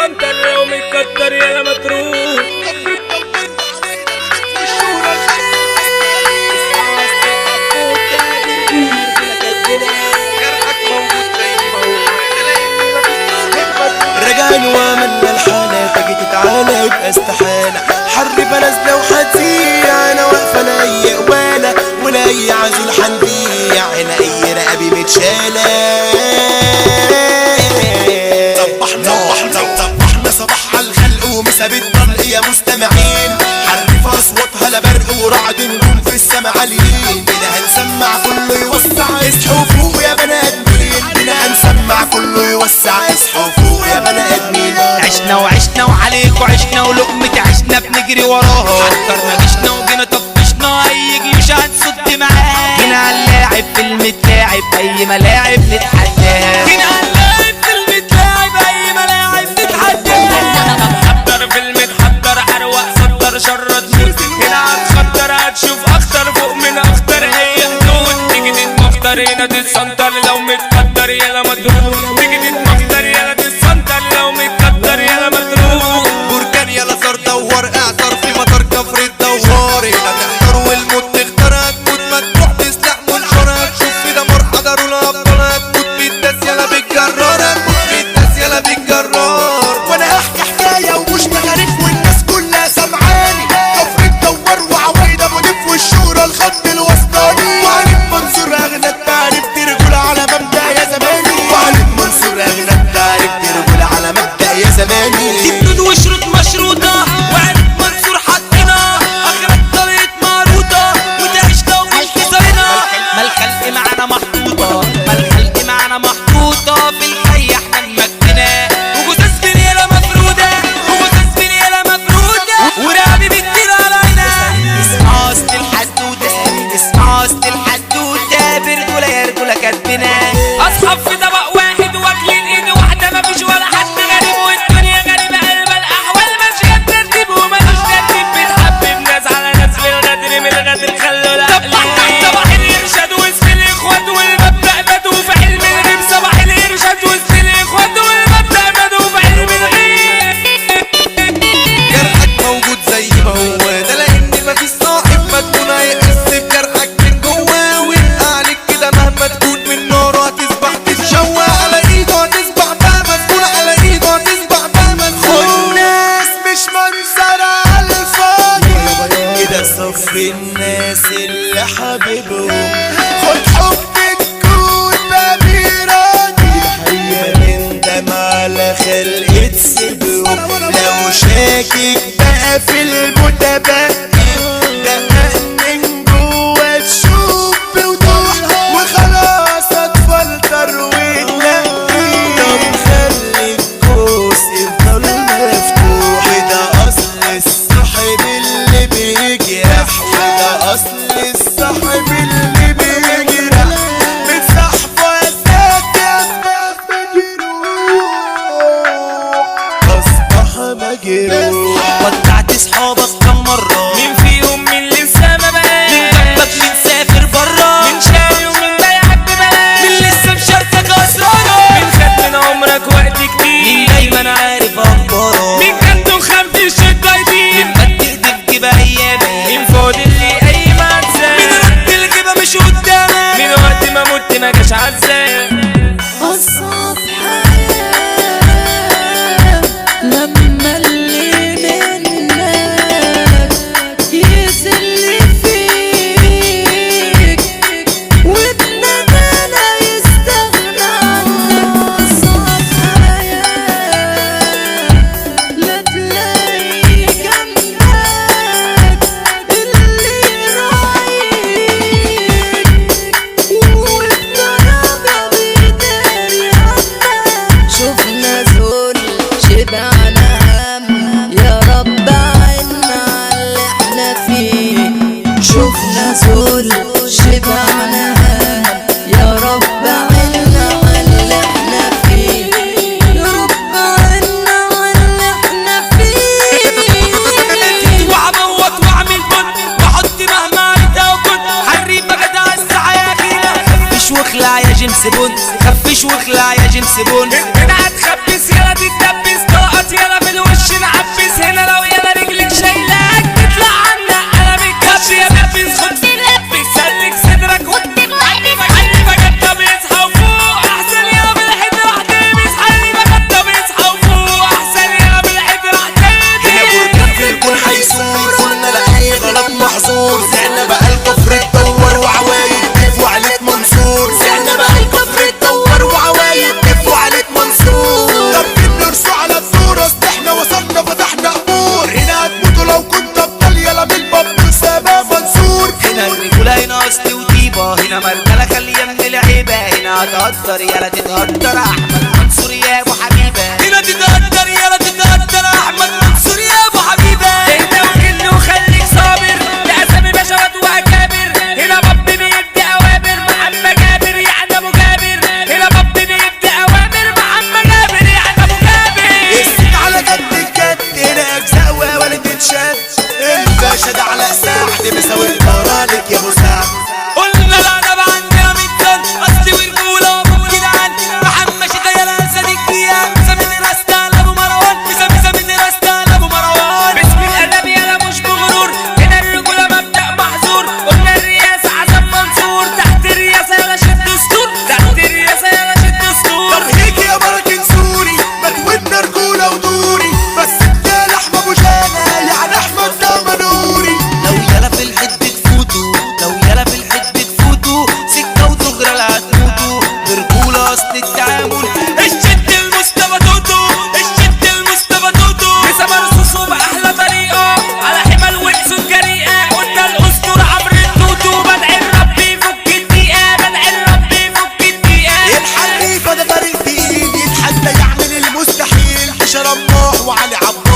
السنتر لو متكتر يا متروك. رجعنا وعملنا الحالة تجي تتعالى يبقى استحالة. حرب نازلة وحتزيع انا واقفة لا اي قبالة ولا اي عزول حنبيع هنا اي رقبي متشالة. صبحنا صباح عالخلق ومسا بالطلق يا مستمعين. حرف اصواتها لا برق ورعد نجوم في السما عاليين. بنا هنسمع كله يوسع اصحوا فوق يا بني ادمين. بنا هنسمع كله يوسع اصحوا فوق يا بني ادمين. عشنا وعشنا وعليكوا عشنا ولقمة عشنا بنجري وراها. حضرنا جيشنا وجينا طفشنا اي جيش هنصد معاه. جينا عاللاعب في المتلاعب اي ملاعب نتحداها. جينا عاللاعب في المتلاعب اي ملاعب نتحداها. محضر في المتحضر عروق صدر شرد موت. هنا هتخطر هتشوف اخطر فوق من اخطر هي حدود. تيجي تتمخطر هنا تتسنطر لو متقدر يلا مضروب. تيجي تتمخطر يلا تتسنطر لو متقدر يلا مضروب. بركان يلا صار دوار اعصر في مطار كفر الدوار. هنا تحضر والموت تختار هتموت ما تروح تسلح منشار. هتشوف في دمار حضروا الابطال هتموت بالداس يلا بالجرار. هتموت بالداس يلا بالجرار. وانا احكي حكايه ومش بغرف والناس كلها سمعاني. كفر الدوار وعوايد ابو دف والشهره الخط الوسطاني. وعلي منصور اغنى التعريف ترجل على مبدا يا زماني. وعلي منصور اغنى التعريف ترجل على مبدا يا زماني. جبنود وشروط مشروطة وعلي منصور حطنا اخرك طريقة معروطة وتعيش لو مش كسرنا. ما الخلق معانا محطوطة ما الخلق معانا محطوطة في الحي احنا نمكنا. وجثث بنيلة مفرودة وجثث بنيلة مفرودة ورقبي بتطير علينا. اسمع اصل الحدودة اسمع اصل الحدودة برجولة يا رجولة كاتبنا. اصحاب في طبق واحد واكلين ايد واحده مفيش ولا حد غريب. والدنيا غريبه قلب الاحوال ماشيه بترتيب ومالوش ترتيب. بتحبب ناس على ناس في الغدر من الغدر خلوا العقل. صباح الارشاد وسط الاخوات والمبدا بدو في علم الغيب. صباح الارشاد وسط الاخوات والمبدا بدو في علم الغيب. جرحك موجود زي ما هو ده لان مفيش صاحب مجنون هيحس بجرحك من جوه. ويبقى عليك كده مهما تكون من ناره هتصبح تتشوه. على ايده هتصبح بقى مسكون على ايده هتصبح بقى مسكون. ناس مش منظر على الفاضي كده صف الناس اللي حبيبهم. خد حب تكون بابي راضي. هيا نندم على خلقة سيبهم. لو شاكك بقى في المتبقي دقق من جوه تشوف بوضوح. وخلاص هتفلتر وتنقي. طب خلي الكوس يفضل مفتوح. وده اصل الصاحب اللي بيجرح. وده اصل الصاحب اللي بيجرح. بتصاحبه اساك اصبح مجروح. اصبح مجروح. ودعت صحابك كم مرة مين فيهم من لسه ما بقاش؟ من جنبك مين سافر برا من شاري ومن بايعك ببلاش؟ مين لسه مشاركك اسراره مين خد من عمرك وقت كتير؟ مين دايما عارف اخباره مين كان دخان في الشدة يطير؟ مين مد ايدك جيب ايامك مين فاضل لي اي منسى؟ مين رد الجيبة مش قدامك مين وقت ما مت ما جاش عزاك؟ أصعب حياة لما اللي منك يسلي فيك وبندالة يستغنى عنك. أصعب حياة لا تلاقي جنبك اللي يراعيك وبطريقة بيداري عنك. شفنا ذل شبعنا هم يا رب عنا عاللي احنا فيه. شفنا ذل شبعنا هم يا رب عنا عاللي احنا فيه. يا رب عنا عاللي احنا فيه. وعبوط واعمل بن واحط مهما انت وكنت حريم بجدع السعاكينة. خفش واخلع يا جيمس بوند خفش واخلع يا جيمس بوند. هنا هتخبس يلا تتدبس طاقت تتقدر يلا تتقدر احمد منصور يا ابو حبيبه هنا تتقدر يلا تتقدر احمد منصور يا ابو حبيبه اهدى وكل وخليك صابر لأسامي بشوات وأكابر هنا باب بيدي أوامر محمد جابر يعني أبو جابر هنا باب بيدي أوامر محمد جابر يعني أبو جابر السيد على قد الجد هنا اجزاء ولا تتشد الباشا ده على ساعد مساوي الطرالك يا ابو سعد قلنا لا انا عندي 100 سنه اصلي ورجوله وابو جدعان محمد شتا يا صديق فيها سامي راستا لابو مروان سامي راستا لابو مروان باسم الأدب يلا مش بغرور هنا الرجولة مبدأ محظور قلنا الرئاسة عزم منصور تحت الرئاسة يلا شد دستور تحت الرئاسة يلا شد دستور ترهيك يا بركة سوري مدودنا رجولة ودوري بس انت لحمة ابو جانا يعني احمد ده منوري لو يلا في الحد تفوتوا لو يلا في الحد تفوتوا سكه وتغرى لا هتموتوا برجوله اصل التعامل الشد المصطفى توتو الشد المصطفى توتو لسه مرصوص وبأحلى طريقة على حمل وإنسون جريئة قلنا الأسطور عمرو التوتو بدعي الرب يفك الدقيقة بدعي الرب يفك الدقيقة الحريفة ده طريق تقيل يتحدى يعمل المستحيل بشرم نوح وعلي عبد